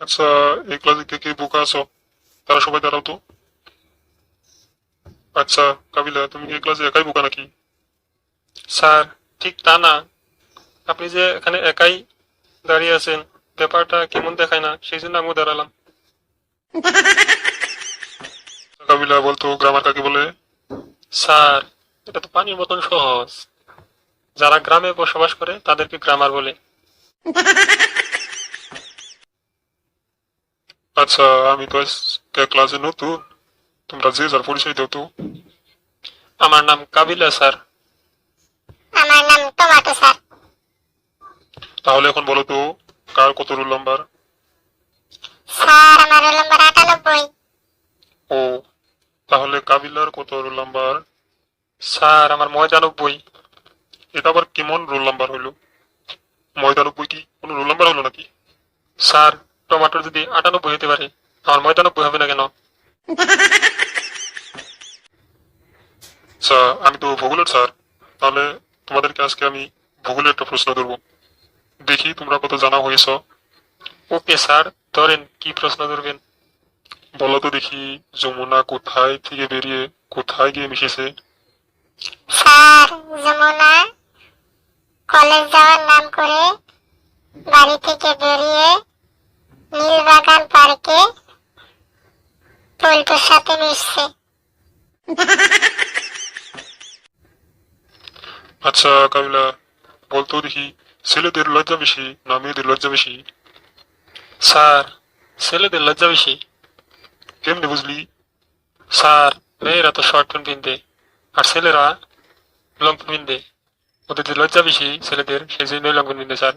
আচ্ছা, এই ক্লাসে কে কে বোকা আছো? তারা সবাই দাঁড়াও তো। আচ্ছা, কাবিলা, তুমি কি এই ক্লাসে একাই বোকা নাকি? স্যার, ঠিক তা না। আপনি যে এখানে একাই দাঁড়িয়ে আছেন, ব্যাপারটা কেমন দেখায় না, সেই জন্য আমিও দাঁড়ালাম। কাবিলা, বলতো গ্রামার কাকে বলে? স্যার, এটা তো পানির মতন সহজ। যারা গ্রামে বসবাস করে তাদেরকে গ্রামার বলে। আচ্ছা, আমি তো আজকে ক্লাসে নতুন, তোমরা যে যার পরিচয় দাও তো। আমার নাম কাবিলা স্যার। আমার নাম টমাটো স্যার। তাহলে এখন বলো তো, কার কত রোল নাম্বার? স্যার, আমার রোল নম্বর 98। ও, তাহলে কাবিলার কত রোল নাম্বার? স্যার, আমার 99। এটা আবার কেমন রোল নাম্বার হইলো? 99 কি কোনো রোল নাম্বার হলো নাকি? স্যার, টমাটোর যদি 98 হতে পারে, আমার 99 হবে না কেন? আচ্ছা, আমি তো ভূগোলের স্যার, তাহলে তোমাদেরকে আজকে আমি ভূগোলের একটা প্রশ্ন ধরবো, দেখি তোমরা কত জানা হয়েছ। ওকে স্যার, ধরেন কি প্রশ্ন ধরবেন? বলো তো দেখি, যমুনা কোথায় থেকে বেরিয়ে কোথায় গিয়ে মিশেছে? স্যার, যমুনা কলেজ যাওয়ার নাম করে বাড়ি থেকে বেরিয়ে নীলবাগান পার্কে পল্টুর সাথে মিশছে। আচ্ছা কাবিলা, বলতো দেখি, ছেলেদের লজ্জা বেশি না মেয়েদের লজ্জা বেশি? স্যার, ছেলেদের লজ্জা বেশি। কেমনে বুঝলি? স্যার, মেয়েরা তো শর্ট প্যান্ট পিনতে, আর ছেলেরা লং প্যান্ট পিনতে। ওদের যে লজ্জা বেশি ছেলেদের, সেই জন্যই লং প্যান্ট পিনতে স্যার।